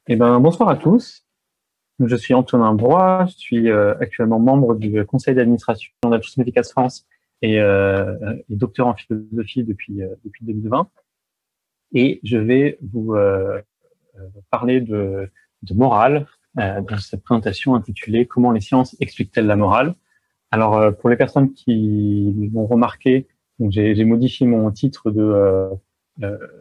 Bonsoir à tous. Je suis Antonin Broy, je suis actuellement membre du conseil d'administration d'Action Efficace France et docteur en philosophie depuis 2020. Et je vais vous parler de morale dans cette présentation intitulée «Comment les sciences expliquent-elles la morale?». Alors, pour les personnes qui l'ont remarqué, donc j'ai modifié mon titre de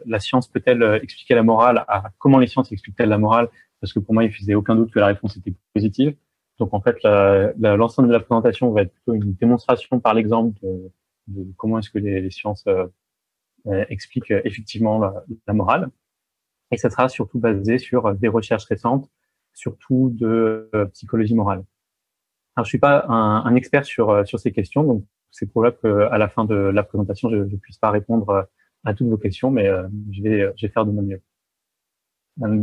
«La science peut-elle expliquer la morale?» à «Comment les sciences expliquent-elles la morale?», parce que pour moi, il faisait aucun doute que la réponse était positive. Donc, en fait, l'ensemble de la présentation va être plutôt une démonstration par l'exemple de comment est-ce que les sciences expliquent effectivement la morale. Et ça sera surtout basé sur des recherches récentes, surtout de psychologie morale. Alors, je suis pas un expert sur ces questions, donc c'est probable qu'à la fin de la présentation, je puisse pas répondre à toutes vos questions, mais je vais faire de mon mieux.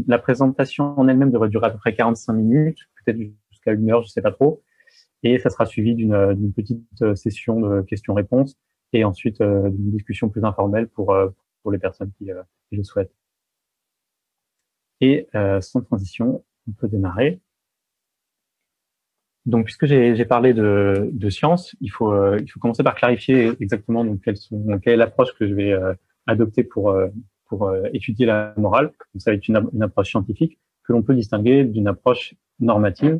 La présentation en elle-même devrait durer à peu près 45 minutes, peut-être jusqu'à 1 heure, je sais pas trop, et ça sera suivi d'une petite session de questions-réponses et ensuite d'une discussion plus informelle pour les personnes qui le souhaitent. Et sans transition, on peut démarrer. Donc, puisque j'ai parlé de science, il faut commencer par clarifier exactement donc quelle est l'approche que je vais adopter pour étudier la morale. Donc, ça va être une approche scientifique que l'on peut distinguer d'une approche normative.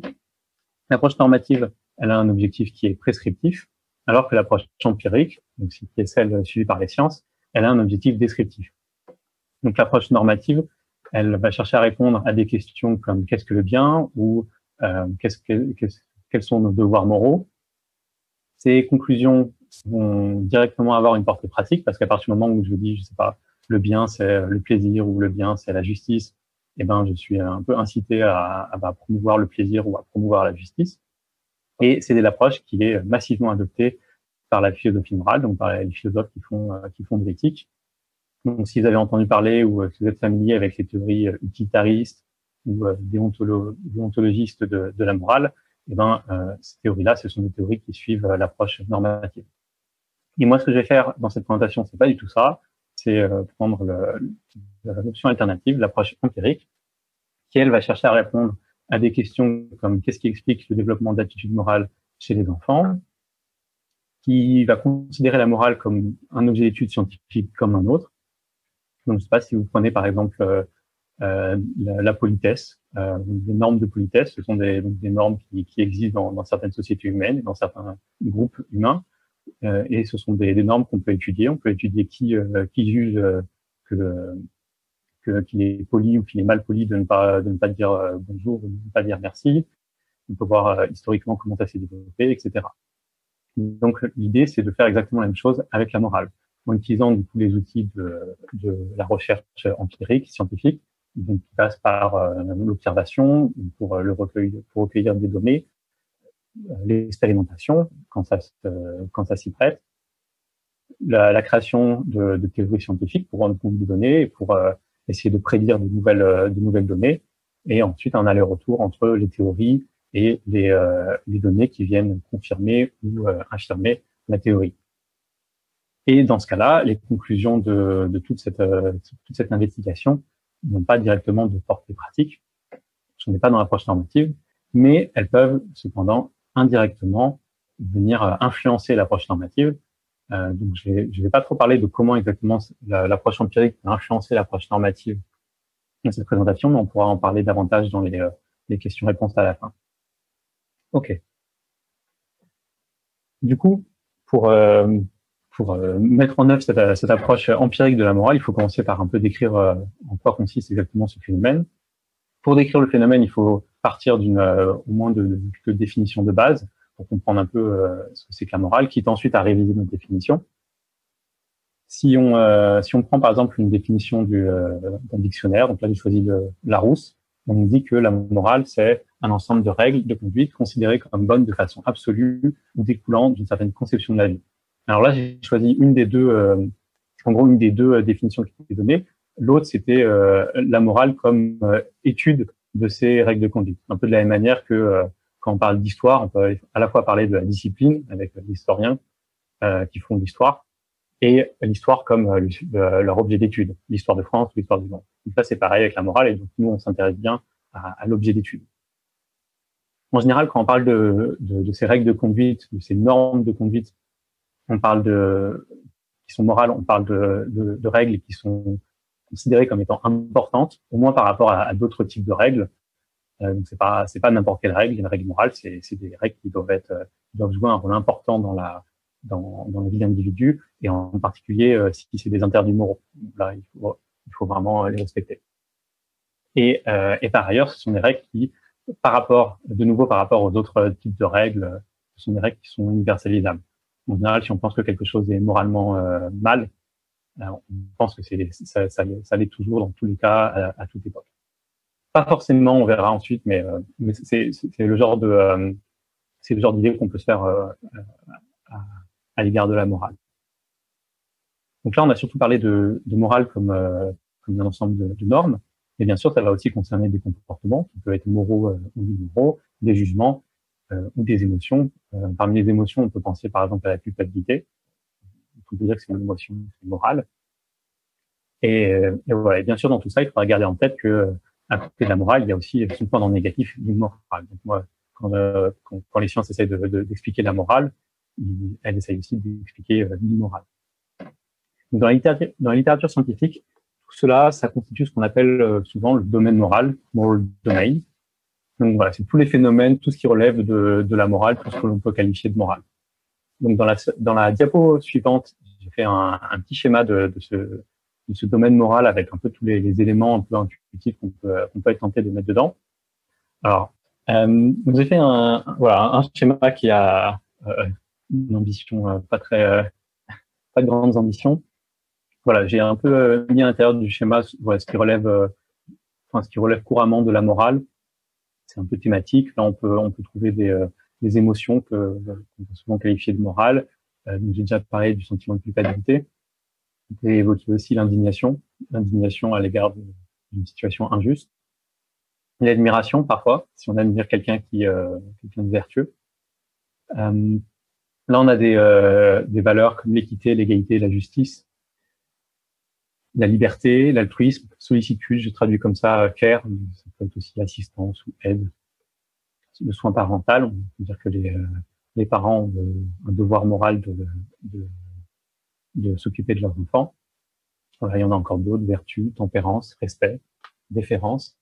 L'approche normative, elle a un objectif qui est prescriptif, alors que l'approche empirique, donc qui est celle suivie par les sciences, elle a un objectif descriptif. Donc, l'approche normative, elle va chercher à répondre à des questions comme qu'est-ce que le bien ou quels sont nos devoirs moraux. Ces conclusions vont directement avoir une portée pratique parce qu'à partir du moment où je dis, je sais pas, le bien c'est le plaisir ou le bien c'est la justice, eh ben je suis un peu incité à promouvoir le plaisir ou à promouvoir la justice. Et c'est l'approche qui est massivement adoptée par la philosophie morale, donc par les philosophes qui font de l'éthique. Donc, si vous avez entendu parler ou si vous êtes familier avec les théories utilitaristes ou déontologistes de la morale, eh ben, ces théories-là, ce sont des théories qui suivent l'approche normative. Et moi, ce que je vais faire dans cette présentation, c'est pas du tout ça. C'est prendre l'option alternative, l'approche empirique, qui, elle, va chercher à répondre à des questions comme qu'est-ce qui explique le développement d'attitudes morales chez les enfants, qui va considérer la morale comme un objet d'étude scientifique comme un autre. Donc, je sais pas si vous prenez, par exemple, la politesse, les normes de politesse, ce sont des normes qui existent dans certaines sociétés humaines, dans certains groupes humains, et ce sont des normes qu'on peut étudier. On peut étudier qui juge qu'il est poli ou qu'il est mal poli de ne pas dire bonjour ou de ne pas dire merci. On peut voir historiquement comment ça s'est développé, etc. Donc l'idée, c'est de faire exactement la même chose avec la morale, en utilisant du coup les outils de la recherche empirique, scientifique, donc qui passe par l'observation pour recueillir des données, l'expérimentation quand ça s'y prête, la création de théories scientifiques pour rendre compte des données et pour essayer de prédire de nouvelles données, et ensuite un aller-retour entre les théories et les données qui viennent confirmer ou infirmer la théorie. Et dans ce cas-là, les conclusions de toute cette investigation n'ont pas directement de portée pratique, ce n'est pas dans l'approche normative, mais elles peuvent cependant indirectement venir influencer l'approche normative. Donc je vais pas trop parler de comment exactement l'approche empirique peut influencer l'approche normative dans cette présentation, mais on pourra en parler davantage dans les questions-réponses à la fin. Ok. Du coup, pour mettre en œuvre cette approche empirique de la morale, il faut commencer par un peu décrire en quoi consiste exactement ce phénomène. Pour décrire le phénomène, il faut partir au moins de définition de base pour comprendre un peu ce que c'est que la morale, quitte ensuite à réviser notre définition. Si on prend par exemple une définition d'un dictionnaire, donc là j'ai choisi Larousse, on nous dit que la morale c'est un ensemble de règles de conduite considérées comme bonnes de façon absolue ou découlant d'une certaine conception de la vie. Alors là j'ai choisi une des deux définitions qui étaient données. L'autre c'était la morale comme étude de ces règles de conduite. Un peu de la même manière que quand on parle d'histoire, on peut à la fois parler de la discipline avec les historiens qui font l'histoire, et l'histoire comme leur objet d'étude, l'histoire de France, l'histoire du monde. Donc ça, c'est pareil avec la morale, et donc nous, on s'intéresse bien à l'objet d'étude. En général, quand on parle de ces règles de conduite, de ces normes de conduite, on parle qui sont morales, on parle de règles qui sont considérées comme étant importantes, au moins par rapport à d'autres types de règles. Donc c'est pas n'importe quelle règle. Une règle morale, c'est des règles qui doivent jouer un rôle important dans la vie d'individu, et en particulier si c'est des interdits moraux. Là, il faut vraiment les respecter. Et par ailleurs, ce sont des règles qui, par rapport aux autres types de règles, ce sont des règles qui sont universalisables. En général, si on pense que quelque chose est moralement mal, on pense que ça l'est toujours dans tous les cas, à toute époque. Pas forcément, on verra ensuite, mais c'est le genre d'idée qu'on peut se faire à l'égard de la morale. Donc là, on a surtout parlé de morale comme un ensemble de normes, mais bien sûr, ça va aussi concerner des comportements qui peuvent être moraux ou immoraux, des jugements ou des émotions. Parmi les émotions, on peut penser par exemple à la culpabilité. On peut dire que c'est une émotion morale. Et voilà. Et bien sûr, dans tout ça, il faudra garder en tête que à côté de la morale, il y a aussi son point dans le négatif du moral. Donc moi, quand les sciences essayent d'expliquer la morale, elles essayent aussi d'expliquer l'immoral. Donc dans la littérature scientifique, tout cela, ça constitue ce qu'on appelle souvent le domaine moral, moral domain. Donc voilà, c'est tous les phénomènes, tout ce qui relève de la morale, tout ce que l'on peut qualifier de morale. Donc dans la diapo suivante, j'ai fait un petit schéma de ce domaine moral avec un peu tous les éléments un peu intuitifs qu'on peut être tenté de mettre dedans. Alors, j'ai fait un schéma qui a une ambition pas de grandes ambitions. Voilà, j'ai un peu mis à l'intérieur du schéma ce qui relève couramment de la morale. C'est un peu thématique. Là, on peut trouver des émotions qu'on peut souvent qualifier de morale. Donc, j'ai déjà parlé du sentiment de culpabilité. On peut évoquer aussi l'indignation à l'égard d'une situation injuste. L'admiration, parfois, si on admire quelqu'un de vertueux. Là, on a des valeurs comme l'équité, l'égalité, la justice, la liberté, l'altruisme, sollicitude, je traduis comme ça, care, ça peut être aussi assistance ou aide. Le soin parental, on peut dire que les parents ont un devoir moral de s'occuper de leurs enfants. Voilà, il y en a encore d'autres, vertu, tempérance, respect, déférence.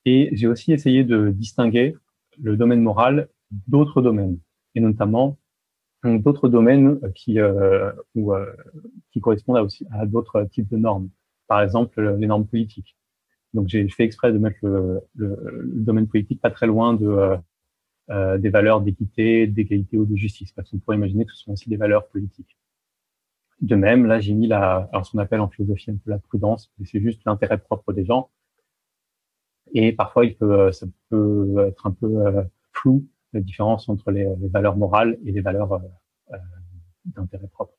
Et j'ai aussi essayé de distinguer le domaine moral d'autres domaines, et notamment d'autres domaines qui correspondent aussi à d'autres types de normes. Par exemple, les normes politiques. Donc, j'ai fait exprès de mettre le domaine politique pas très loin des valeurs d'équité, d'égalité ou de justice, parce qu'on pourrait imaginer que ce sont aussi des valeurs politiques. De même, là, j'ai mis ce qu'on appelle en philosophie un peu la prudence, mais c'est juste l'intérêt propre des gens. Et parfois, ça peut être un peu flou, la différence entre les valeurs morales et les valeurs d'intérêt propre.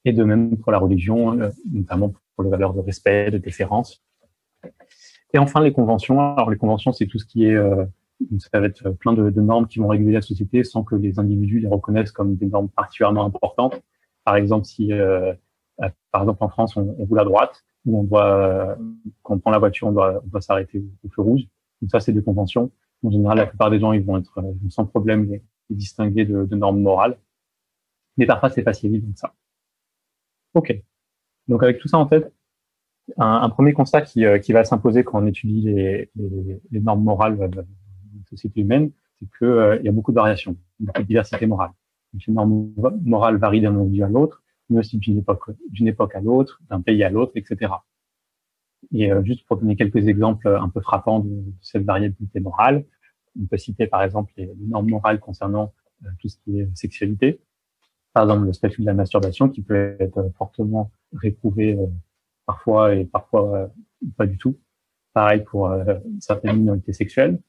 Et de même pour la religion, notamment pour les valeurs de respect, de déférence. Et enfin, les conventions. Alors, les conventions, c'est tout ce qui est, ça va être plein de normes qui vont réguler la société sans que les individus les reconnaissent comme des normes particulièrement importantes. Par exemple, par exemple, en France, on roule à droite, où quand on prend la voiture, on doit s'arrêter au feu rouge. Donc ça, c'est des conventions. En général, la plupart des gens, ils vont sans problème les distinguer de normes morales. Mais parfois, c'est pas si évident que ça. Ok. Donc, avec tout ça en tête, un premier constat qui va s'imposer quand on étudie les normes morales de la société humaine, c'est que il y a beaucoup de variations, beaucoup de diversité morale. Donc, les normes morales varient d'un individu à l'autre, mais aussi d'une époque à l'autre, d'un pays à l'autre, etc. Et juste pour donner quelques exemples un peu frappants de cette variabilité morale, on peut citer par exemple les normes morales concernant tout ce qui est sexualité. Par exemple, le statut de la masturbation qui peut être fortement réprouvé parfois et parfois pas du tout. Pareil pour certaines minorités sexuelles.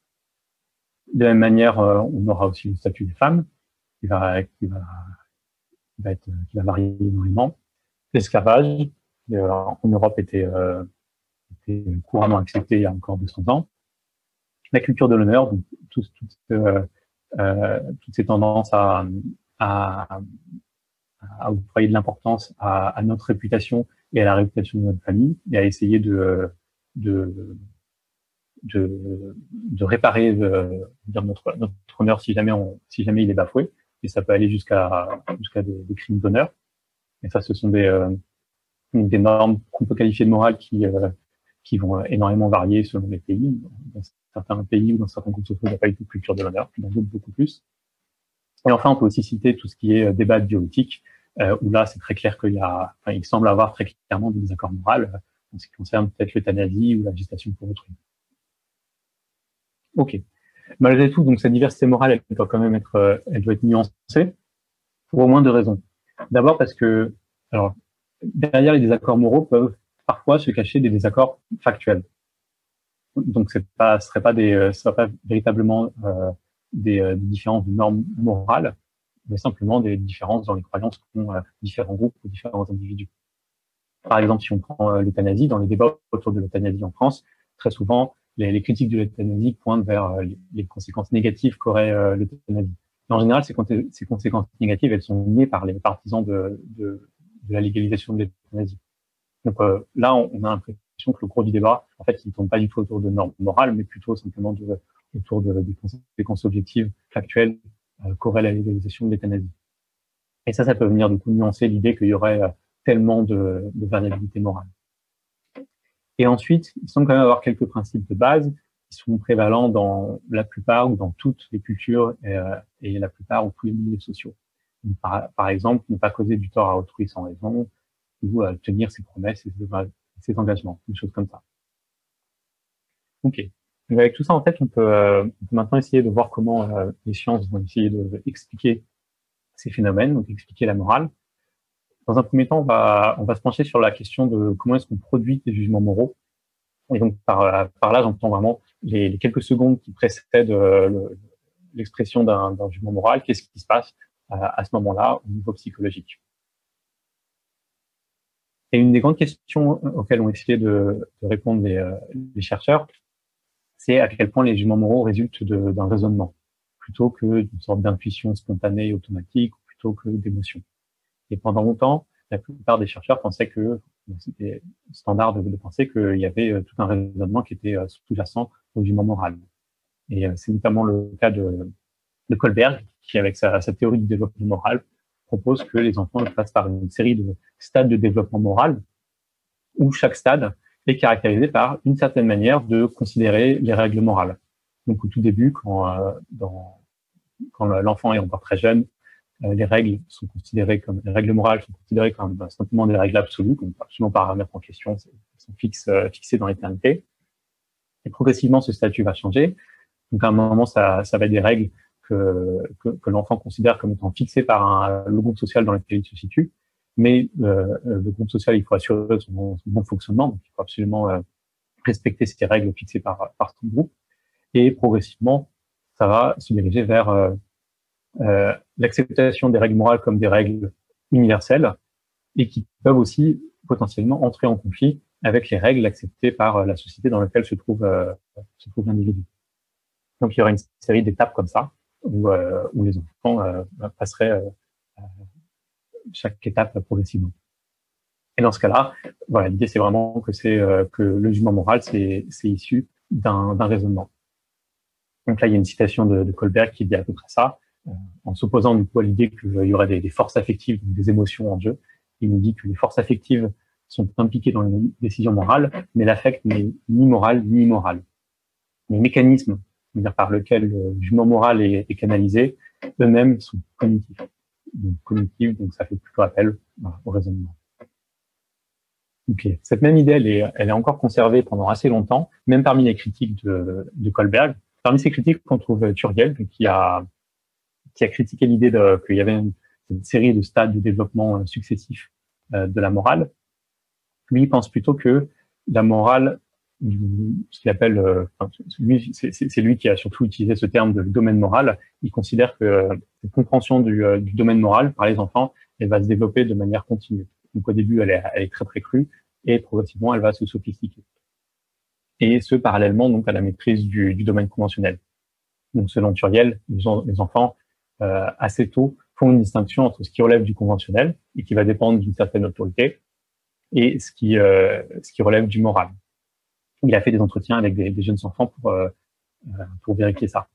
De la même manière, on aura aussi le statut des femmes qui va varier énormément. L'esclavage en Europe était couramment accepté il y a encore 200 ans. La culture de l'honneur, donc toutes ces tendances à octroyer de l'importance à notre réputation et à la réputation de notre famille, et à essayer de de réparer notre honneur si jamais il est bafoué, et ça peut aller jusqu'à des crimes d'honneur. Et ça, ce sont des normes qu'on peut qualifier de morales qui vont énormément varier selon les pays. Dans certains pays ou dans certains groupes sociaux, il n'y a pas eu de culture de l'honneur, dans d'autres beaucoup plus. Et enfin, on peut aussi citer tout ce qui est débat de bioéthique, où là, c'est très clair il semble avoir très clairement des désaccords moraux en ce qui concerne peut-être l'euthanasie ou la gestation pour autrui. Ok. Malgré tout, donc cette diversité morale, elle doit quand même elle doit être nuancée pour au moins 2 raisons. D'abord parce que, alors, derrière les désaccords moraux peuvent parfois se cacher des désaccords factuels. Donc ce serait pas véritablement des différences de normes morales, mais simplement des différences dans les croyances qu'ont différents groupes ou différents individus. Par exemple, si on prend l'euthanasie, dans les débats autour de l'euthanasie en France, très souvent, les critiques de l'euthanasie pointent vers les conséquences négatives qu'aurait l'euthanasie. En général, ces conséquences négatives, elles sont niées par les partisans de la légalisation de l'euthanasie. Donc là, on a l'impression que le gros du débat, en fait, il ne tourne pas du tout autour de normes morales, mais plutôt simplement autour des conséquences objectives, factuelles, qu'aurait la légalisation de l'euthanasie. Et ça peut venir du coup nuancer l'idée qu'il y aurait tellement de variabilité morale. Et ensuite, il semble quand même avoir quelques principes de base qui sont prévalents dans la plupart ou dans toutes les cultures et la plupart ou tous les milieux sociaux. Donc, par exemple, ne pas causer du tort à autrui sans raison, ou tenir ses promesses et ses engagements, des choses comme ça. Ok. Donc, avec tout ça en tête, on peut maintenant essayer de voir comment les sciences vont essayer d'expliquer ces phénomènes, donc expliquer la morale. Dans un premier temps, on va se pencher sur la question de comment est-ce qu'on produit des jugements moraux. Et donc par là, j'entends vraiment les quelques secondes qui précèdent l'expression d'un jugement moral. Qu'est-ce qui se passe à ce moment-là au niveau psychologique? Et une des grandes questions auxquelles ont essayé de répondre les chercheurs, c'est à quel point les jugements moraux résultent d'un raisonnement, plutôt que d'une sorte d'intuition spontanée, automatique, ou plutôt que d'émotion. Et pendant longtemps, la plupart des chercheurs pensaient que c'était standard de penser qu'il y avait tout un raisonnement qui était sous-jacent au jugement moral. Et c'est notamment le cas de Kohlberg, qui, avec sa théorie du développement moral, propose que les enfants passent par une série de stades de développement moral, où chaque stade est caractérisé par une certaine manière de considérer les règles morales. Donc au tout début, quand l'enfant est encore très jeune, les règles morales sont considérées comme simplement des règles absolues, qu'on ne peut absolument pas remettre en question, elles sont fixées dans l'éternité. Et progressivement, ce statut va changer. Donc à un moment, ça va être des règles que l'enfant considère comme étant fixées par le groupe social dans lequel il se situe. Mais le groupe social, il faut assurer son bon fonctionnement, donc il faut absolument respecter ces règles fixées par son groupe. Et progressivement, ça va se diriger vers l'acceptation des règles morales comme des règles universelles et qui peuvent aussi potentiellement entrer en conflit avec les règles acceptées par la société dans laquelle se trouve l'individu. Donc il y aura une série d'étapes comme ça où les enfants passeraient chaque étape progressivement. Et dans ce cas-là, voilà, l'idée c'est vraiment que le jugement moral c'est issu d'un raisonnement. Donc là il y a une citation de Kohlberg qui dit à peu près ça. En s'opposant du coup à l'idée qu'il y aurait des forces affectives, des émotions en jeu. Il nous dit que les forces affectives sont impliquées dans les décisions morales, mais l'affect n'est ni moral ni immoral. Les mécanismes par lesquels le jugement moral est canalisé, eux-mêmes sont cognitifs. Donc ça fait plutôt appel au raisonnement. Okay. Cette même idée, elle est encore conservée pendant assez longtemps, même parmi les critiques de Kohlberg. Parmi ces critiques, on trouve Turiel, qui a critiqué l'idée qu'il y avait une série de stades de développement successifs de la morale. Lui, il pense plutôt que la morale, ce qu'il appelle, c'est lui qui a surtout utilisé ce terme de domaine moral. Il considère que cette compréhension du domaine moral par les enfants, elle va se développer de manière continue. Donc au début, elle est très très crue et progressivement, elle va se sophistiquer. Et ce, parallèlement donc à la maîtrise du domaine conventionnel. Donc selon Turiel, les enfants assez tôt font une distinction entre ce qui relève du conventionnel et qui va dépendre d'une certaine autorité et ce qui relève du moral. il a fait des entretiens avec des jeunes enfants pour vérifier ça.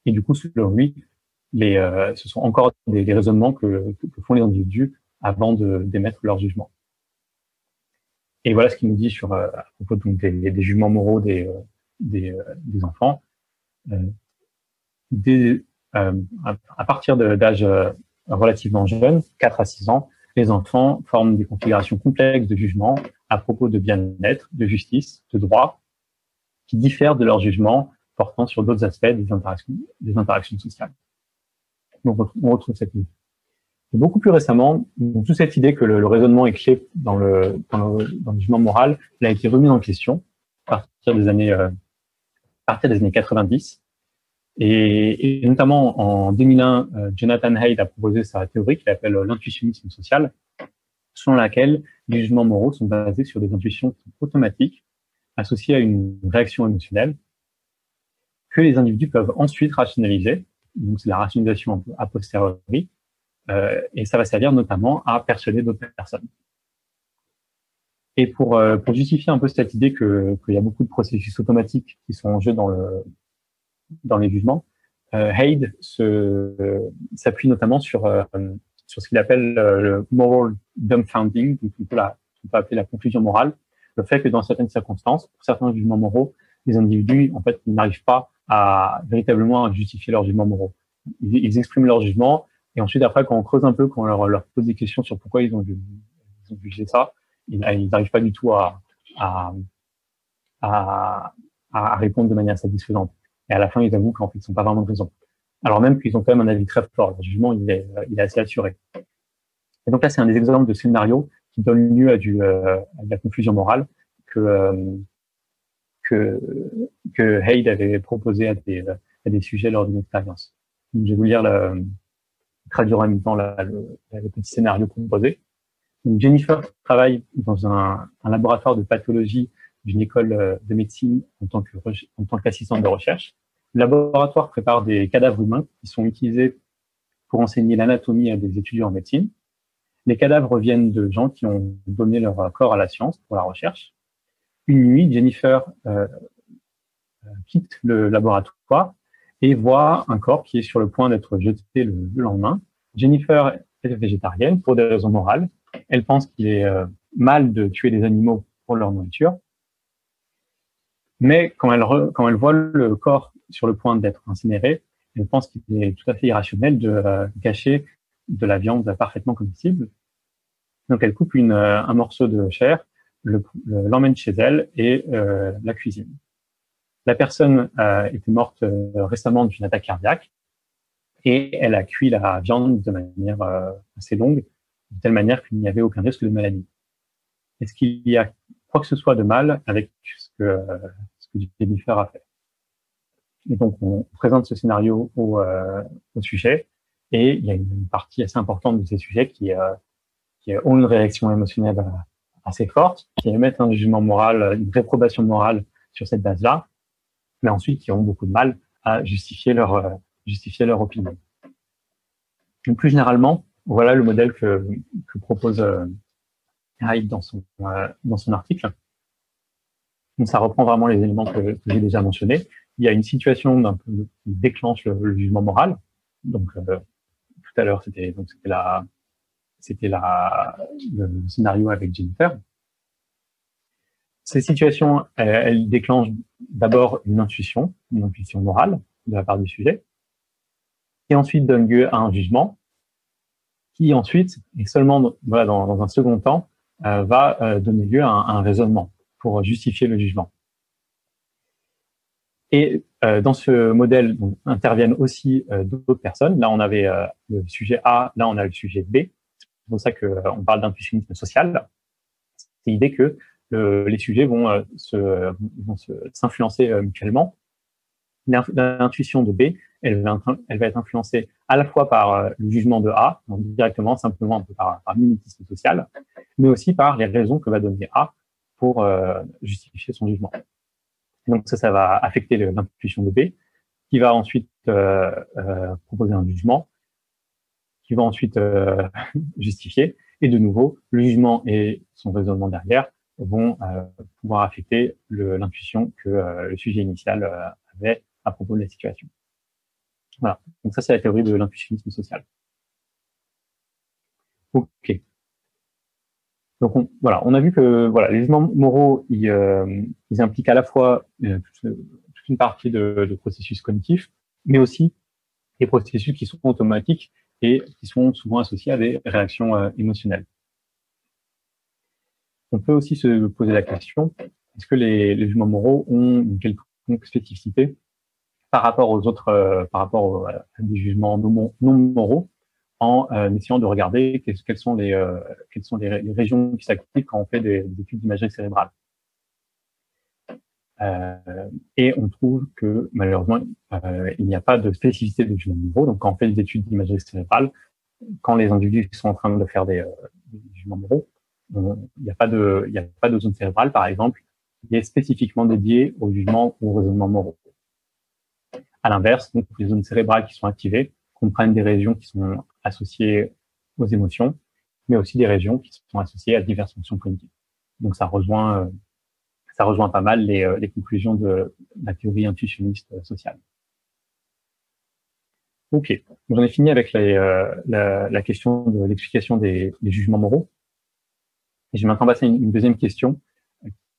Et du coup, selon lui, ce sont encore des raisonnements que font les individus avant d'émettre leur jugement. Et voilà ce qu'il nous dit à propos donc, des jugements moraux des enfants. À partir d'âge relativement jeune, 4 à 6 ans, les enfants forment des configurations complexes de jugement à propos de bien-être, de justice, de droit, qui diffèrent de leur jugement portant sur d'autres aspects des interactions sociales. Donc, on retrouve cette idée. Et beaucoup plus récemment, toute cette idée que le raisonnement est clé dans le jugement moral, elle a été remise en question à partir des années 90. Et notamment en 2001, Jonathan Haidt a proposé sa théorie qu'il appelle l'intuitionnisme social, selon laquelle les jugements moraux sont basés sur des intuitions automatiques associées à une réaction émotionnelle que les individus peuvent ensuite rationaliser. Donc c'est la rationalisation un peu a posteriori, et ça va servir notamment à persuader d'autres personnes. Et pour justifier un peu cette idée qu'il y a beaucoup de processus automatiques qui sont en jeu dans les jugements, Haidt s'appuie notamment sur ce qu'il appelle le moral dumbfounding, donc on peut appeler la confusion morale, le fait que dans certaines circonstances, pour certains jugements moraux, les individus, en fait, ils n'arrivent pas véritablement à justifier leurs jugements moraux. Ils expriment leur jugement, et ensuite, après, quand on creuse un peu, quand on leur pose des questions sur pourquoi ils ont jugé ça, ils n'arrivent pas du tout à répondre de manière satisfaisante. Et à la fin, ils avouent qu'en fait, ils n'ont pas vraiment de raison. Alors même qu'ils ont quand même un avis très fort. Leur jugement, il est assez assuré. Et donc là, c'est un des exemples de scénarios qui donnent lieu à de la confusion morale que Haidt avait proposé à des sujets lors d'une expérience. Donc, je vais vous lire traduire en même temps le petit scénario proposé. Donc, Jennifer travaille dans un laboratoire de pathologie d'une école de médecine en tant qu'assistante de recherche. Le laboratoire prépare des cadavres humains qui sont utilisés pour enseigner l'anatomie à des étudiants en médecine. Les cadavres viennent de gens qui ont donné leur corps à la science pour la recherche. Une nuit, Jennifer quitte le laboratoire et voit un corps qui est sur le point d'être jeté le lendemain. Jennifer est végétarienne pour des raisons morales. Elle pense qu'il est mal de tuer des animaux pour leur nourriture. Mais quand elle voit le corps sur le point d'être incinéré, elle pense qu'il est tout à fait irrationnel de gâcher de la viande parfaitement comestible. Donc elle coupe un morceau de chair, l'emmène chez elle et la cuisine. La personne était morte récemment d'une attaque cardiaque et elle a cuit la viande de manière assez longue, de telle manière qu'il n'y avait aucun risque de maladie. Est-ce qu'il y a quoi que ce soit de mal avec ce que Jennifer a fait? Et donc, on présente ce scénario au sujet, et il y a une partie assez importante de ces sujets qui ont une réaction émotionnelle assez forte, qui émettent un jugement moral, une réprobation morale sur cette base-là, mais ensuite qui ont beaucoup de mal à justifier leur opinion. Donc, plus généralement, voilà le modèle que propose Haidt dans son article. Donc, ça reprend vraiment les éléments que j'ai déjà mentionnés. Il y a une situation qui déclenche le jugement moral. Donc, tout à l'heure, c'était le scénario avec Jennifer. Ces situations, elles déclenchent d'abord une intuition morale de la part du sujet, et ensuite donnent lieu à un jugement, qui ensuite, et seulement dans un second temps, va donner lieu à un raisonnement pour justifier le jugement. Et dans ce modèle interviennent aussi d'autres personnes. Là, on avait le sujet A, là, on a le sujet B. C'est pour ça qu'on parle d'intuitionnisme social. C'est l'idée que les sujets vont s'influencer mutuellement. L'intuition de B, elle va être influencée à la fois par le jugement de A, donc directement, simplement un peu par mimétisme social, mais aussi par les raisons que va donner A pour justifier son jugement. Donc ça va affecter l'intuition de B, qui va ensuite proposer un jugement, qui va ensuite justifier, et de nouveau, le jugement et son raisonnement derrière vont pouvoir affecter l'intuition que le sujet initial avait à propos de la situation. Voilà. Donc ça, c'est la théorie de l'intuitionnisme social. Ok. Donc voilà, on a vu que voilà, les jugements moraux, ils impliquent à la fois toute une partie de processus cognitifs, mais aussi des processus qui sont automatiques et qui sont souvent associés à des réactions émotionnelles. On peut aussi se poser la question, est-ce que les jugements moraux ont une quelconque spécificité par rapport aux autres, à des jugements non moraux, en essayant de regarder quelles sont les régions qui s'activent quand on fait des études d'imagerie cérébrale. Et on trouve que malheureusement, il n'y a pas de spécificité de jugements moraux. Donc, quand on fait des études d'imagerie cérébrale, quand les individus sont en train de faire des jugements moraux, il n'y a pas de zone cérébrale, par exemple, qui est spécifiquement dédiée aux jugements ou aux raisonnements moraux. À l'inverse, donc, les zones cérébrales qui sont activées comprennent des régions qui sont associées aux émotions, mais aussi des régions qui sont associées à diverses fonctions cognitives. Donc, ça rejoint pas mal les conclusions de la théorie intuitionniste sociale. Ok, j'en ai fini avec la question de l'explication des jugements moraux. Et je vais maintenant passer à une deuxième question,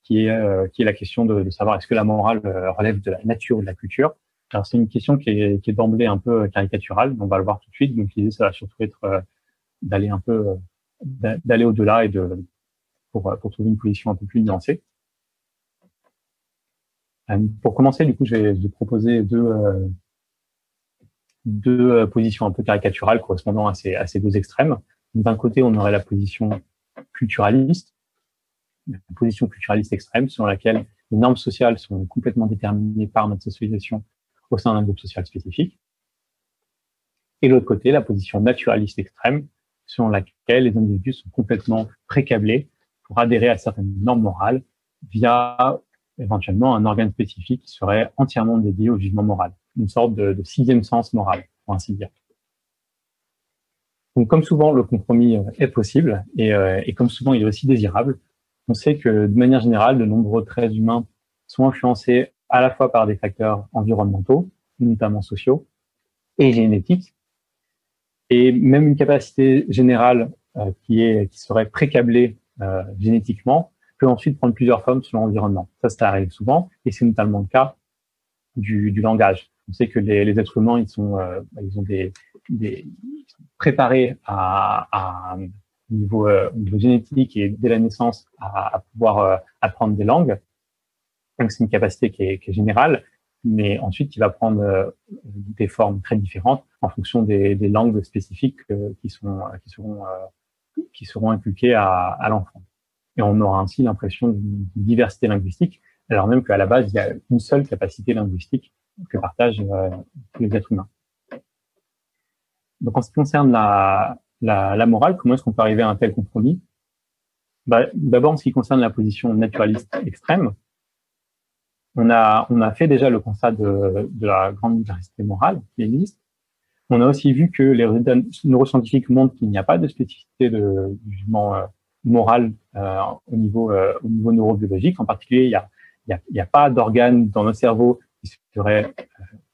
qui est la question de savoir est-ce que la morale relève de la nature ou de la culture. Alors c'est une question qui est d'emblée un peu caricaturale, on va le voir tout de suite. Donc l'idée, ça va surtout être d'aller au-delà et pour trouver une position un peu plus nuancée. Pour commencer, du coup, je vais proposer deux positions un peu caricaturales correspondant à ces deux extrêmes. D'un côté, on aurait la position culturaliste, la position culturaliste extrême, selon laquelle les normes sociales sont complètement déterminées par notre socialisation au sein d'un groupe social spécifique. Et de l'autre côté, la position naturaliste extrême, selon laquelle les individus sont complètement précablés pour adhérer à certaines normes morales via éventuellement un organe spécifique qui serait entièrement dédié au jugement moral, une sorte de sixième sens moral, pour ainsi dire. Donc, comme souvent, le compromis est possible et comme souvent, il est aussi désirable. On sait que, de manière générale, de nombreux traits humains sont influencés à la fois par des facteurs environnementaux, notamment sociaux, et génétiques, et même une capacité générale qui serait précablée génétiquement peut ensuite prendre plusieurs formes selon l'environnement. Ça arrive souvent, et c'est notamment le cas du langage. On sait que les êtres humains, ils ont ils sont préparés au niveau génétique et dès la naissance à pouvoir apprendre des langues. Donc c'est une capacité qui est générale, mais ensuite il va prendre des formes très différentes en fonction des langues spécifiques qui seront inculquées à l'enfant. Et on aura ainsi l'impression d'une diversité linguistique, alors même qu'à la base, il y a une seule capacité linguistique que partagent tous les êtres humains. Donc, en ce qui concerne la morale, comment est-ce qu'on peut arriver à un tel compromis? D'abord, en ce qui concerne la position naturaliste extrême, on a fait déjà le constat de la grande diversité morale qui existe. On a aussi vu que les résultats neuroscientifiques montrent qu'il n'y a pas de spécificité de jugement moral au niveau neurobiologique. En particulier, il y a pas d'organe dans notre cerveau qui serait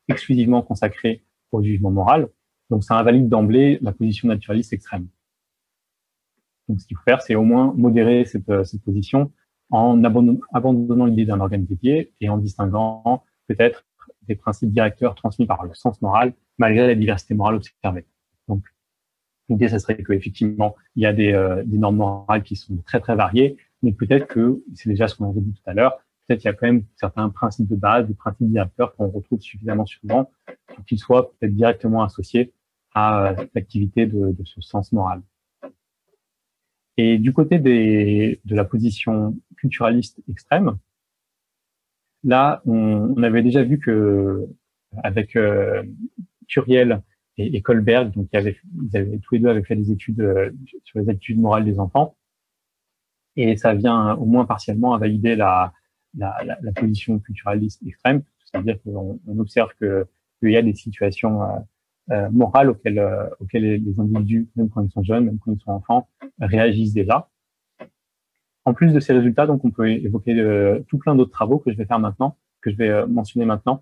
exclusivement consacré au jugement moral. Donc, ça invalide d'emblée la position naturaliste extrême. Donc, ce qu'il faut faire, c'est au moins modérer cette position en abandonnant l'idée d'un organe dédié et en distinguant peut-être des principes directeurs transmis par le sens moral malgré la diversité morale observée. Donc, l'idée, ça serait qu'effectivement, il y a des normes morales qui sont très, très variées, mais peut-être que, c'est déjà ce qu'on avait dit tout à l'heure, peut-être qu'il y a quand même certains principes de base, des principes directeurs qu'on retrouve suffisamment souvent pour qu'ils soient peut-être directement associés à l'activité de ce sens moral. Et du côté de la position culturaliste extrême, là, on avait déjà vu que avec Curiel et Kohlberg, donc tous les deux avaient fait des études sur les attitudes morales des enfants, et ça vient au moins partiellement à valider la position culturaliste extrême, c'est-à-dire qu'on observe qu'il y a des situations morales auxquelles les individus, même quand ils sont jeunes, même quand ils sont enfants, réagissent déjà. En plus de ces résultats, donc on peut évoquer tout plein d'autres travaux que je vais faire maintenant, que je vais mentionner maintenant,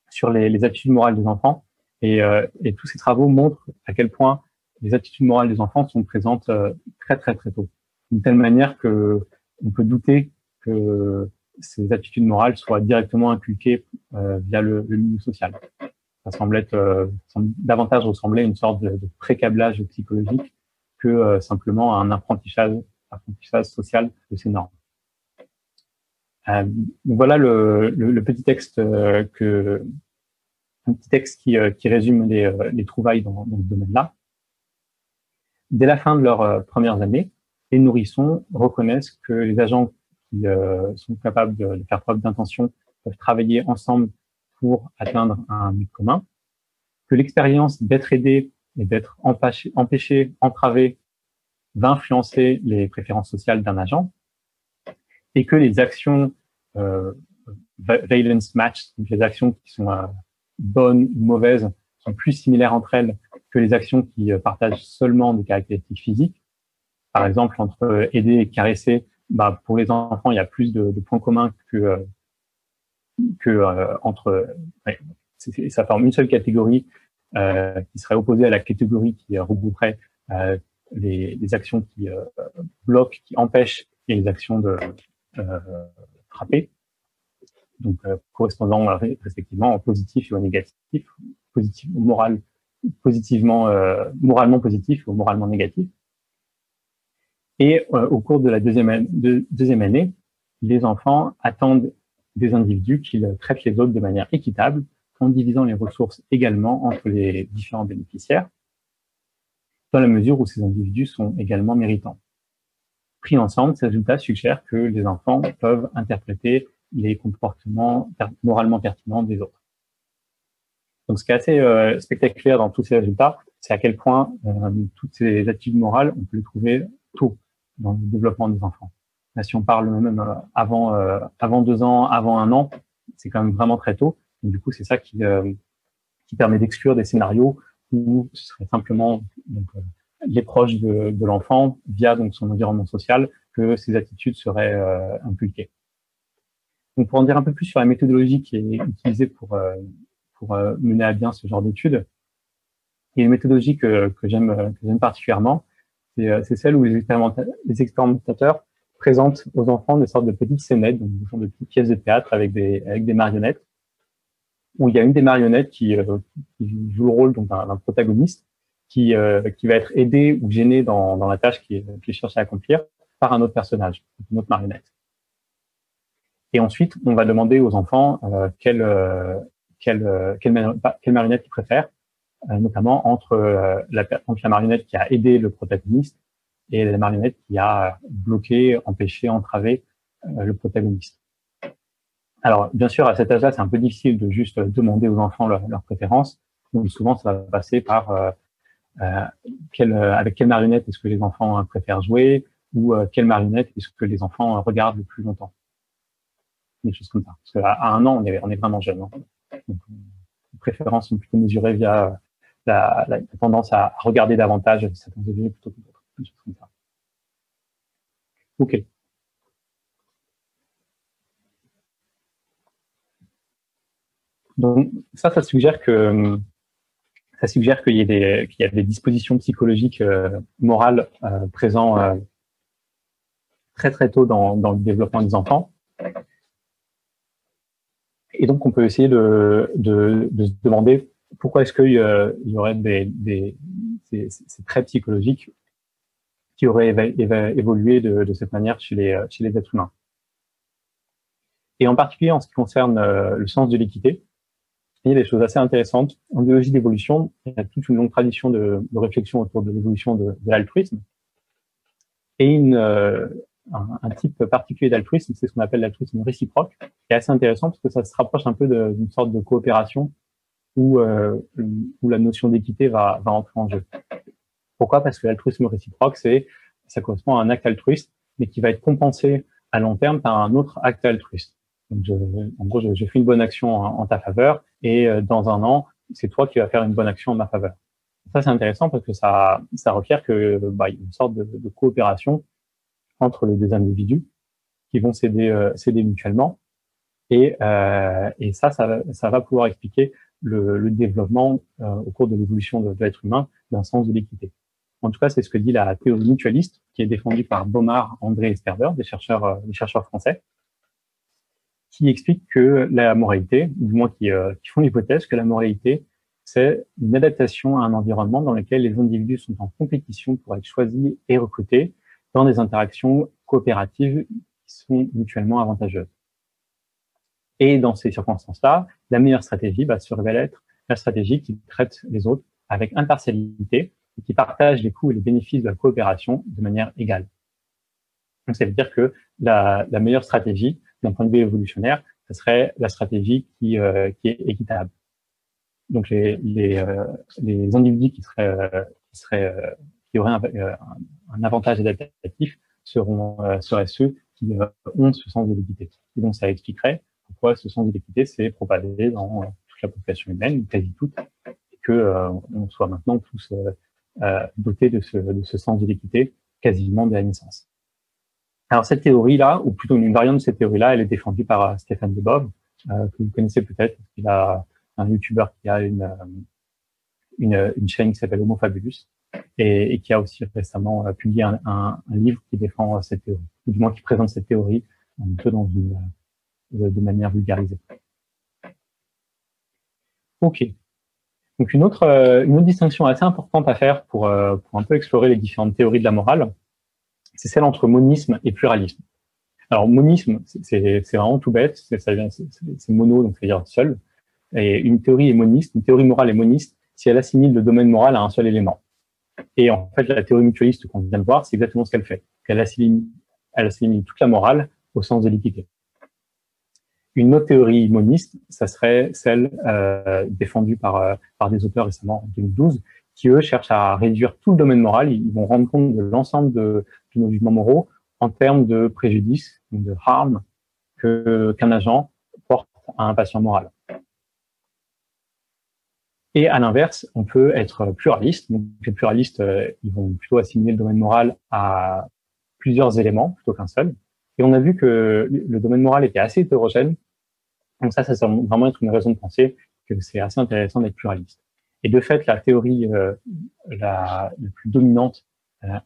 sur les attitudes morales des enfants. Et tous ces travaux montrent à quel point les attitudes morales des enfants sont présentes très très très tôt, d'une telle manière que on peut douter que ces attitudes morales soient directement inculquées via le milieu social. Ça semble davantage ressembler à une sorte de pré-câblage psychologique que simplement à un apprentissage social de ces normes. Donc voilà le petit texte un petit texte qui résume les trouvailles dans ce domaine-là. Dès la fin de leurs premières années, les nourrissons reconnaissent que les agents qui sont capables de faire preuve d'intention peuvent travailler ensemble pour atteindre un but commun, que l'expérience d'être aidé et d'être empêché, entravé, va influencer les préférences sociales d'un agent, et que les actions valence match, donc les actions qui sont bonnes ou mauvaises, sont plus similaires entre elles que les actions qui partagent seulement des caractéristiques physiques. Par exemple, entre aider et caresser, pour les enfants, il y a plus de points communs que entre. Ça forme une seule catégorie qui serait opposée à la catégorie qui regrouperait les actions qui bloquent, qui empêchent, et les actions de frapper. Donc correspondant respectivement en positif et en négatif, moralement positif ou moralement négatif. Et au cours de la deuxième année, les enfants attendent des individus qui traitent les autres de manière équitable, en divisant les ressources également entre les différents bénéficiaires, dans la mesure où ces individus sont également méritants. Pris ensemble, ces résultats suggèrent que les enfants peuvent interpréter les comportements moralement pertinents des autres. Donc, ce qui est assez spectaculaire dans tous ces résultats, c'est à quel point toutes ces attitudes morales, on peut les trouver tôt dans le développement des enfants. Là, si on parle même avant 2 ans, avant 1 an, c'est quand même vraiment très tôt. Et du coup, c'est ça qui permet d'exclure des scénarios où ce serait simplement les proches de l'enfant, via donc son environnement social, que ces attitudes seraient inculquées. Donc, pour en dire un peu plus sur la méthodologie qui est utilisée pour mener à bien ce genre d'études, il y a une méthodologie que j'aime particulièrement, c'est celle où les expérimentateurs présentent aux enfants des sortes de petites scénettes, donc des sortes de petites pièces de théâtre avec des marionnettes, où il y a une des marionnettes qui joue le rôle d'un protagoniste qui va être aidé ou gêné dans la tâche qu'il cherche à accomplir par un autre personnage, une autre marionnette. Et ensuite, on va demander aux enfants quelle marionnette ils préfèrent, notamment entre la marionnette qui a aidé le protagoniste et la marionnette qui a bloqué, empêché, entravé le protagoniste. Alors, bien sûr, à cet âge-là, c'est un peu difficile de juste demander aux enfants leur préférence. Donc, souvent, ça va passer par avec quelle marionnette est-ce que les enfants préfèrent jouer, ou quelle marionnette est-ce que les enfants regardent le plus longtemps. Des choses comme ça. Parce qu'à 1 an, on est vraiment jeune. Hein. Donc, les préférences sont plutôt mesurées via la tendance à regarder davantage certains objets plutôt que d'autres. Des choses comme ça. OK. Donc, ça suggère qu'il y a des dispositions psychologiques morales présentes très très tôt dans le développement des enfants. Et donc, on peut essayer de se demander pourquoi est-ce qu'il y aurait ces traits psychologiques qui auraient évolué de cette manière chez les êtres humains. Et en particulier, en ce qui concerne le sens de l'équité, il y a des choses assez intéressantes. En biologie d'évolution, il y a toute une longue tradition de réflexion autour de l'évolution de l'altruisme. Et un type particulier d'altruisme, c'est ce qu'on appelle l'altruisme réciproque, qui est assez intéressant parce que ça se rapproche un peu d'une sorte de coopération où la notion d'équité va entrer en jeu. Pourquoi? Parce que l'altruisme réciproque, ça correspond à un acte altruiste, mais qui va être compensé à long terme par un autre acte altruiste. Donc, en gros, je fais une bonne action en ta faveur, et dans 1 an, c'est toi qui vas faire une bonne action en ma faveur. Ça, c'est intéressant parce que ça requiert que il y ait une sorte de coopération entre les deux individus qui vont s'aider mutuellement. Et ça va pouvoir expliquer le développement au cours de l'évolution de l'être humain d'un sens de l'équité. En tout cas, c'est ce que dit la théorie mutualiste, qui est défendue par Baumard, André et Sperber, des chercheurs français, qui expliquent que la moralité, du moins qui font l'hypothèse que la moralité, c'est une adaptation à un environnement dans lequel les individus sont en compétition pour être choisis et recrutés dans des interactions coopératives qui sont mutuellement avantageuses. Et dans ces circonstances-là, la meilleure stratégie se révèle être la stratégie qui traite les autres avec impartialité et qui partage les coûts et les bénéfices de la coopération de manière égale. Donc, ça veut dire que la meilleure stratégie, d'un point de vue évolutionnaire, ce serait la stratégie qui est équitable. Donc, les individus qui auraient un avantage adaptatif seraient ceux qui ont ce sens de l'équité. Et donc, ça expliquerait pourquoi ce sens de l'équité s'est propagé dans toute la population humaine, quasi toute, et que on soit maintenant tous dotés de ce sens de l'équité quasiment dès la naissance. Alors cette théorie-là, ou plutôt une variante de cette théorie-là, elle est défendue par Stéphane Lebov, que vous connaissez peut-être, parce qu'il a un YouTuber qui a une chaîne qui s'appelle Homo Fabulus, et qui a aussi récemment publié un livre qui défend cette théorie, ou du moins qui présente cette théorie un peu de manière vulgarisée. Ok. Donc une autre distinction assez importante à faire pour un peu explorer les différentes théories de la morale, c'est celle entre monisme et pluralisme. Alors monisme, c'est vraiment tout bête, c'est mono, donc c'est-à-dire seul. Et une théorie est moniste, une théorie morale est moniste si elle assimile le domaine moral à un seul élément. Et en fait, la théorie mutualiste qu'on vient de voir, c'est exactement ce qu'elle fait. Elle assimile toute la morale au sens de l'équité. Une autre théorie moniste, ça serait celle défendue par des auteurs récemment en 2012, qui eux cherchent à réduire tout le domaine moral. Ils vont rendre compte de l'ensemble de nos jugements moraux en termes de préjudice, de harm qu'un agent porte à un patient moral. Et à l'inverse, on peut être pluraliste. Donc les pluralistes, ils vont plutôt assimiler le domaine moral à plusieurs éléments plutôt qu'un seul. Et on a vu que le domaine moral était assez hétérogène. Donc ça semble vraiment être une raison de penser que c'est assez intéressant d'être pluraliste. Et de fait, la théorie la plus dominante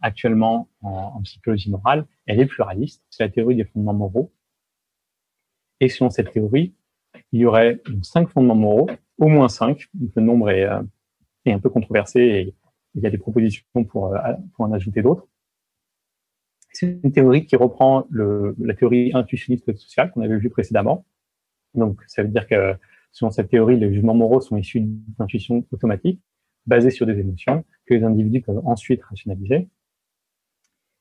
actuellement en psychologie morale, elle est pluraliste. C'est la théorie des fondements moraux. Et selon cette théorie, il y aurait 5 fondements moraux, au moins 5. Donc le nombre est un peu controversé et il y a des propositions pour en ajouter d'autres. C'est une théorie qui reprend la théorie intuitionniste sociale qu'on avait vue précédemment. Donc ça veut dire que selon cette théorie, les jugements moraux sont issus d'intuitions automatiques, basées sur des émotions, que les individus peuvent ensuite rationaliser.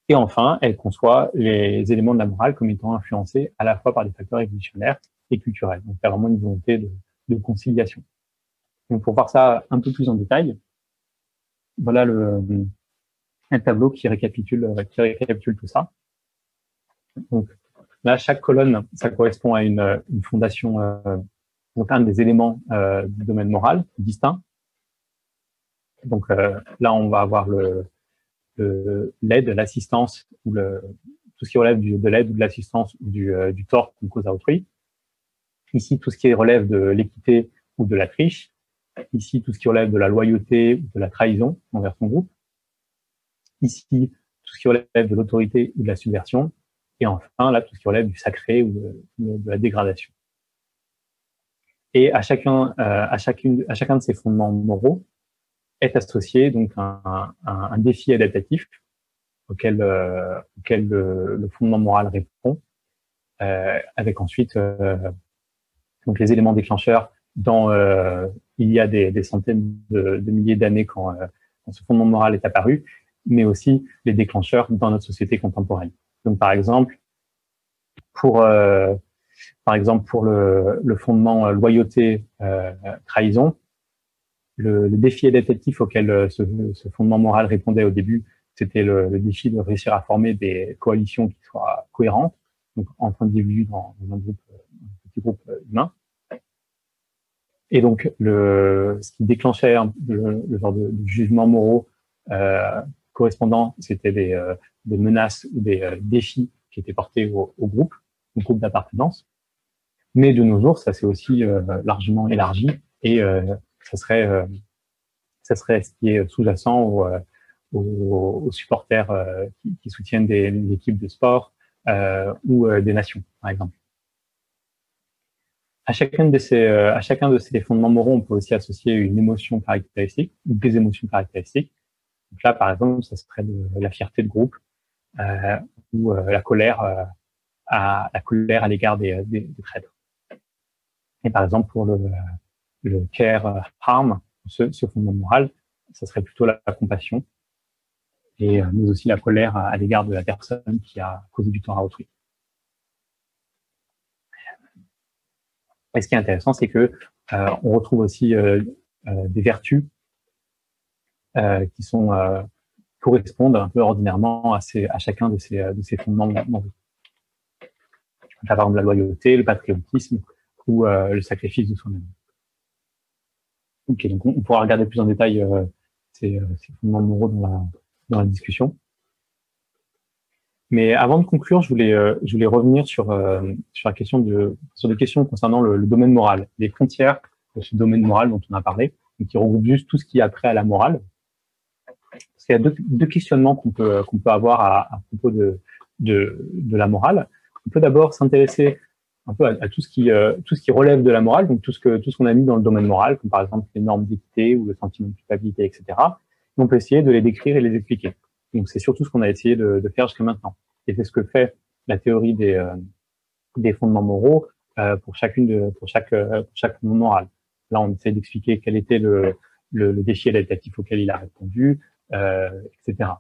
Et enfin, elle conçoit les éléments de la morale comme étant influencés à la fois par des facteurs évolutionnaires et culturels. Donc, il y a vraiment une volonté de conciliation. Donc, pour voir ça un peu plus en détail, voilà un tableau qui récapitule tout ça. Donc, là, chaque colonne, ça correspond à une fondation, donc un des éléments du domaine moral distinct. Donc, là, on va avoir l'aide, l'assistance, ou tout ce qui relève de l'aide ou de l'assistance ou du tort qu'on cause à autrui. Ici, tout ce qui relève de l'équité ou de la triche. Ici, tout ce qui relève de la loyauté ou de la trahison envers son groupe. Ici, tout ce qui relève de l'autorité ou de la subversion. Et enfin, là, tout ce qui relève du sacré ou de la dégradation. Et à chacun de ces fondements moraux est associé donc un défi adaptatif auquel le fondement moral répond, avec ensuite donc les éléments déclencheurs il y a des centaines de milliers d'années quand ce fondement moral est apparu, mais aussi les déclencheurs dans notre société contemporaine. Donc par exemple pour le fondement loyauté trahison, le défi adaptatif auquel ce fondement moral répondait au début, c'était le défi de réussir à former des coalitions qui soient cohérentes, donc entre individus dans un petit groupe humain. Et donc ce qui déclenchait le genre de jugements moraux correspondant, c'était des menaces ou des défis qui étaient portés au groupe d'appartenance. Mais de nos jours, ça s'est aussi largement élargi et ça serait ce qui est sous-jacent aux supporters qui soutiennent des équipes de sport ou des nations, par exemple. À chacun de ces fondements moraux, on peut aussi associer une émotion caractéristique ou des émotions caractéristiques. Donc là, par exemple, ça serait la fierté de groupe ou la colère à l'égard des traîtres. Et par exemple, pour le care harm, ce fondement moral, ça serait plutôt la compassion, mais aussi la colère à l'égard de la personne qui a causé du tort à autrui. Et ce qui est intéressant, c'est que on retrouve aussi des vertus qui correspondent un peu ordinairement à chacun de ces fondements moraux. Par exemple, la loyauté, le patriotisme ou le sacrifice de soi-même. Ok, donc on pourra regarder plus en détail ces fondements moraux dans la discussion. Mais avant de conclure, je voulais revenir sur la question sur des questions concernant le domaine moral, les frontières de ce domaine moral dont on a parlé, et qui regroupe juste tout ce qui a trait à la morale. Parce qu'il y a deux questionnements qu'on peut avoir à propos de la morale. On peut d'abord s'intéresser un peu à tout ce qui relève de la morale, donc tout ce qu'on a mis dans le domaine moral, comme par exemple les normes d'équité ou le sentiment de culpabilité, etc. Et on peut essayer de les décrire et les expliquer. Donc c'est surtout ce qu'on a essayé de faire jusqu'à maintenant. Et c'est ce que fait la théorie des fondements moraux pour chaque fondement moral. Là, on essaie d'expliquer quel était le défi adaptatif auquel il a répondu, etc.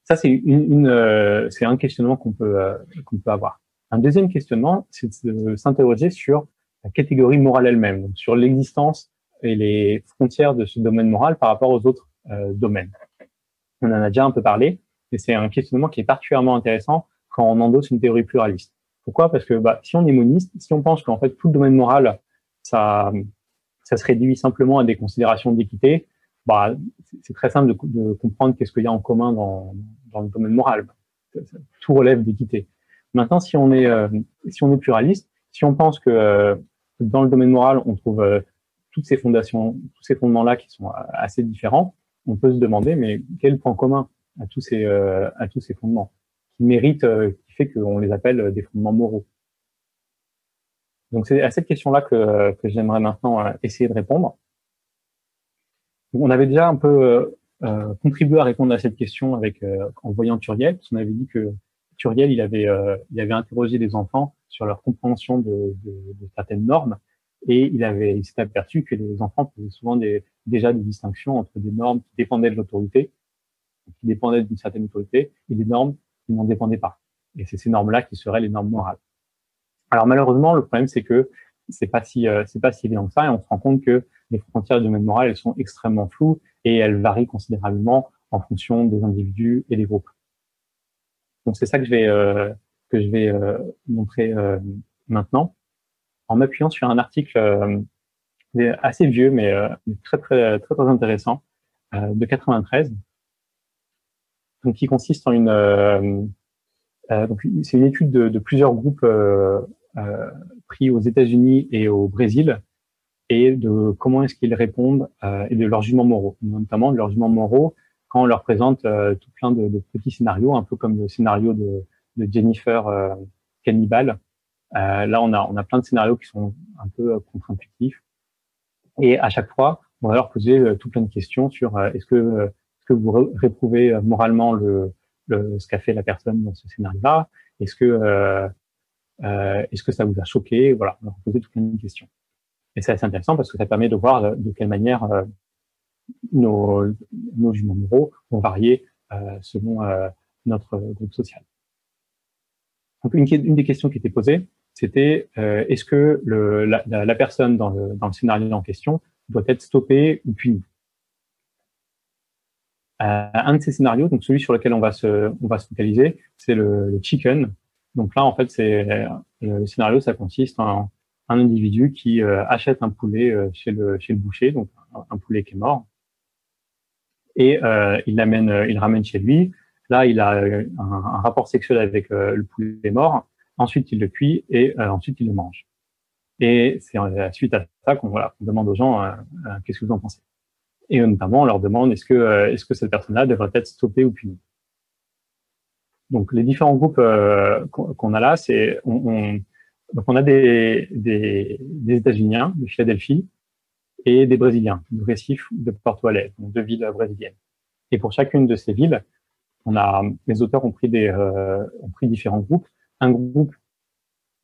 Ça, c'est un questionnement qu'on peut avoir. Un deuxième questionnement, c'est de s'interroger sur la catégorie morale elle-même, donc sur l'existence et les frontières de ce domaine moral par rapport aux autres domaines. On en a déjà un peu parlé, et c'est un questionnement qui est particulièrement intéressant quand on endosse une théorie pluraliste. Pourquoi? Parce que si on est moniste, si on pense qu'en fait tout le domaine moral, ça se réduit simplement à des considérations d'équité, c'est très simple de comprendre qu'est-ce qu'il y a en commun dans le domaine moral. Tout relève d'équité. Maintenant, si on est pluraliste, si on pense que dans le domaine moral, on trouve toutes ces fondements-là qui sont assez différents, on peut se demander, mais quel point commun à tous ces fondements qui méritent, qui fait qu'on les appelle des fondements moraux. Donc c'est à cette question-là que j'aimerais maintenant essayer de répondre. On avait déjà un peu contribué à répondre à cette question en voyant Turiel, parce qu'on avait dit que Turiel, il avait interrogé des enfants sur leur compréhension de certaines normes, et il s'est aperçu que les enfants faisaient souvent déjà des distinctions entre des normes qui dépendaient de l'autorité, qui dépendaient d'une certaine autorité, et des normes qui n'en dépendaient pas. Et c'est ces normes-là qui seraient les normes morales. Alors malheureusement, le problème, c'est que c'est pas si évident que ça, et on se rend compte que les frontières du domaine moral, elles sont extrêmement floues, et elles varient considérablement en fonction des individus et des groupes. Donc c'est ça que je vais montrer maintenant, en m'appuyant sur un article assez vieux, mais très très très très intéressant, de 93, donc qui consiste en donc c'est une étude de plusieurs groupes pris aux États-Unis et au Brésil, et de comment est-ce qu'ils répondent et de leurs jugements moraux, notamment de leurs jugements moraux quand on leur présente tout plein de petits scénarios, un peu comme le scénario de Jennifer Cannibal. Là, on a plein de scénarios qui sont un peu contre-intuitifs, et à chaque fois, on va leur poser tout plein de questions sur est-ce que vous réprouvez moralement ce qu'a fait la personne dans ce scénario-là? Est-ce que ça vous a choqué? Voilà, on va leur poser tout plein de questions. Et c'est assez intéressant parce que ça permet de voir de quelle manière nos jugements moraux vont varier selon notre groupe social. Donc une des questions qui était posée, c'était est-ce que la personne dans le scénario en question doit être stoppée ou punie? Un de ces scénarios, donc celui sur lequel on va se focaliser, c'est le chicken. Donc là, en fait, le scénario, ça consiste en un individu qui achète un poulet chez le boucher, donc un poulet qui est mort. et il le ramène chez lui. Là, il a un rapport sexuel avec le poulet mort. Ensuite, il le cuit et ensuite, il le mange. Et c'est suite à ça qu'on demande aux gens qu'est-ce que vous en pensez. Et notamment, on leur demande est-ce que cette personne-là devrait être stoppée ou punie. Donc, les différents groupes qu'on a là, donc on a des États-Uniens de Philadelphie et des Brésiliens, de Recife ou de Porto Alegre, donc 2 villes brésiliennes. Et pour chacune de ces villes, les auteurs ont pris différents groupes. Un groupe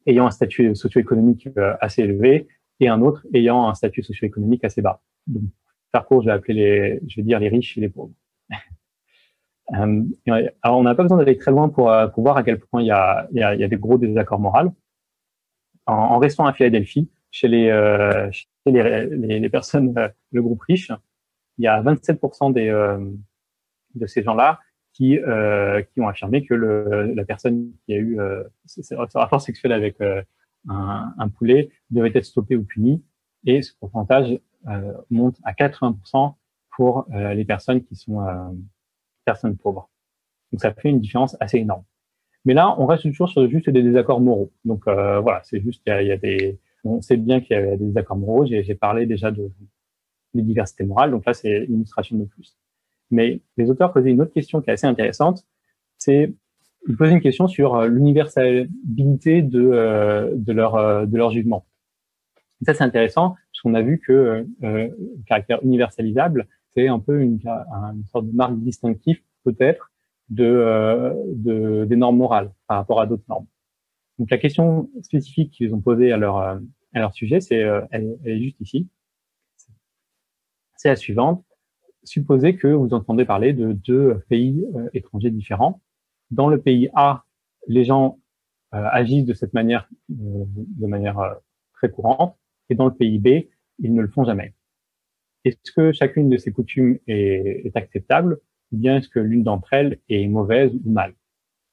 ayant un statut socio-économique assez élevé et un autre ayant un statut socio-économique assez bas. Donc, pour faire court, je vais dire les riches et les pauvres. Alors, on n'a pas besoin d'aller très loin pour voir à quel point il y a des gros désaccords moraux. En restant à Philadelphie, chez les personnes, le groupe riche, il y a 27% de ces gens-là qui ont affirmé que la personne qui a eu ce rapport sexuel avec un poulet devait être stoppée ou punie, et ce pourcentage monte à 80% pour les personnes qui sont personnes pauvres. Donc ça fait une différence assez énorme. Mais là, on reste toujours sur juste des désaccords moraux. Donc voilà, c'est juste on sait bien qu'il y a des désaccords moraux. J'ai parlé déjà des diversités morales, donc là c'est une illustration de plus. Mais les auteurs posaient une autre question qui est assez intéressante, ils posaient une question sur l'universalité de leur jugement. Et ça c'est intéressant parce qu'on a vu que le caractère universalisable, c'est un peu une sorte de marque distinctive peut-être des normes morales par rapport à d'autres normes. Donc la question spécifique qu'ils ont posée à leur sujet, elle est juste ici. C'est la suivante. Supposez que vous entendez parler de 2 pays étrangers différents. Dans le pays A, les gens agissent de cette manière, de manière très courante, et dans le pays B, ils ne le font jamais. Est-ce que chacune de ces coutumes est acceptable, ou bien est-ce que l'une d'entre elles est mauvaise ou mal?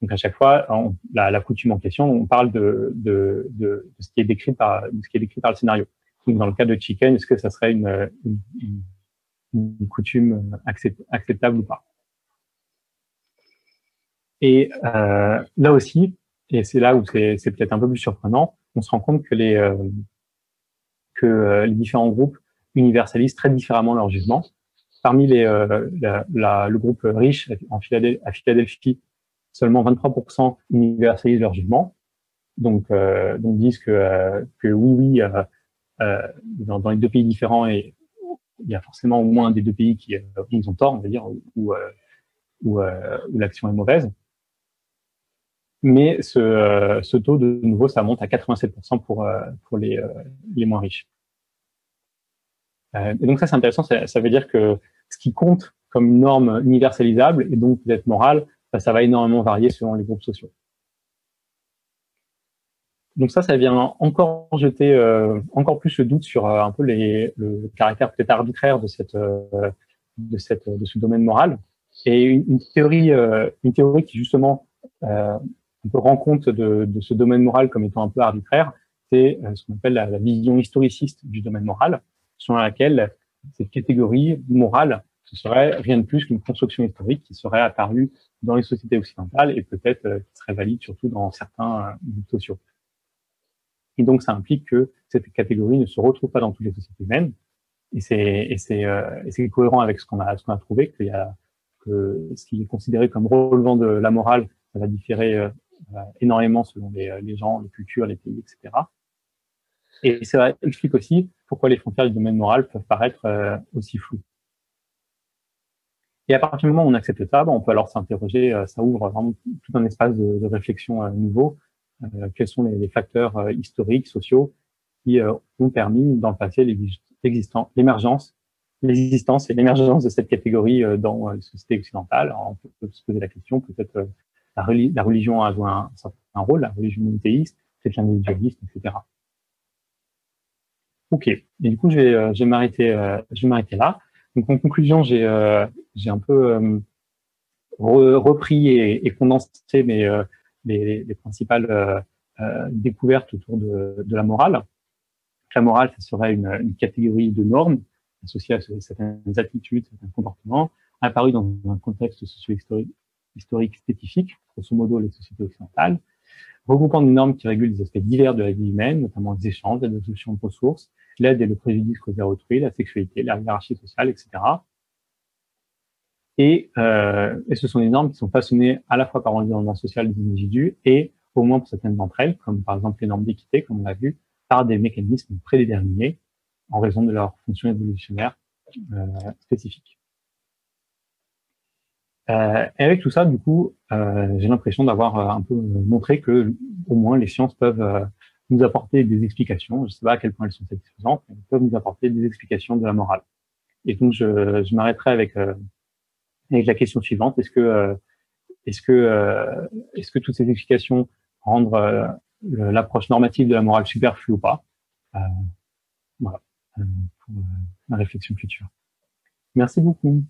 Donc à chaque fois, la coutume en question, on parle de ce qui est décrit par le scénario. Donc dans le cas de Chicken, est-ce que ça serait une coutume acceptable ou pas? Et là aussi, et c'est là où c'est peut-être un peu plus surprenant, on se rend compte que les différents groupes universalisent très différemment leur jugement. Parmi le groupe riche à Philadelphie, seulement 23% universalisent leur jugement. Donc disent que oui, dans les 2 pays différents, et il y a forcément au moins un des 2 pays où ils ont tort, on va dire, où l'action est mauvaise. Mais ce taux, de nouveau, ça monte à 87% pour les moins riches. Et donc ça, c'est intéressant, ça veut dire que ce qui compte comme une norme universalisable et donc peut-être morale, ça va énormément varier selon les groupes sociaux. Donc ça vient encore jeter encore plus le doute sur un peu le caractère peut-être arbitraire de ce domaine moral. Et une théorie qui justement un peu rend compte de ce domaine moral comme étant un peu arbitraire, c'est ce qu'on appelle la vision historiciste du domaine moral, selon laquelle cette catégorie morale, ce serait rien de plus qu'une construction historique qui serait apparue dans les sociétés occidentales et peut-être qui serait valide surtout dans certains groupes sociaux. Et donc, ça implique que cette catégorie ne se retrouve pas dans toutes les sociétés humaines. Et c'est cohérent avec ce qu'on a trouvé, que ce qui est considéré comme relevant de la morale, ça va différer énormément selon les gens, les cultures, les pays, etc. Et ça explique aussi pourquoi les frontières du domaine moral peuvent paraître aussi floues. Et à partir du moment où on accepte ça, on peut alors s'interroger, ça ouvre vraiment tout un espace de réflexion nouveau. Quels sont les facteurs historiques, sociaux qui ont permis dans le passé l'existence et l'émergence de cette catégorie dans les sociétés occidentales. Alors, on peut se poser la question, peut-être la religion a joué un rôle, la religion monothéiste, peut-être l'individualisme, etc. Ok, et du coup, je vais m'arrêter là. Donc, en conclusion, j'ai un peu repris et condensé les principales découvertes autour de la morale. La morale, ça serait une catégorie de normes associées à certaines attitudes, certains comportements, apparues dans un contexte socio-historique spécifique, grosso modo les sociétés occidentales, regroupant des normes qui régulent des aspects divers de la vie humaine, notamment les échanges, la distribution de ressources, l'aide et le préjudice causé à autrui, la sexualité, la hiérarchie sociale, etc. Et ce sont des normes qui sont façonnées à la fois par l'environnement social des individus et, au moins pour certaines d'entre elles, comme par exemple les normes d'équité, comme on l'a vu, par des mécanismes prédéterminés en raison de leur fonction évolutionnaire spécifique. Et avec tout ça, du coup, j'ai l'impression d'avoir un peu montré que, au moins, les sciences peuvent nous apporter des explications. Je ne sais pas à quel point elles sont satisfaisantes, mais elles peuvent nous apporter des explications de la morale. Et donc, je m'arrêterai avec la question suivante. Est-ce que toutes ces explications rendent l'approche normative de la morale superflue ou pas? Voilà, pour la réflexion future. Merci beaucoup.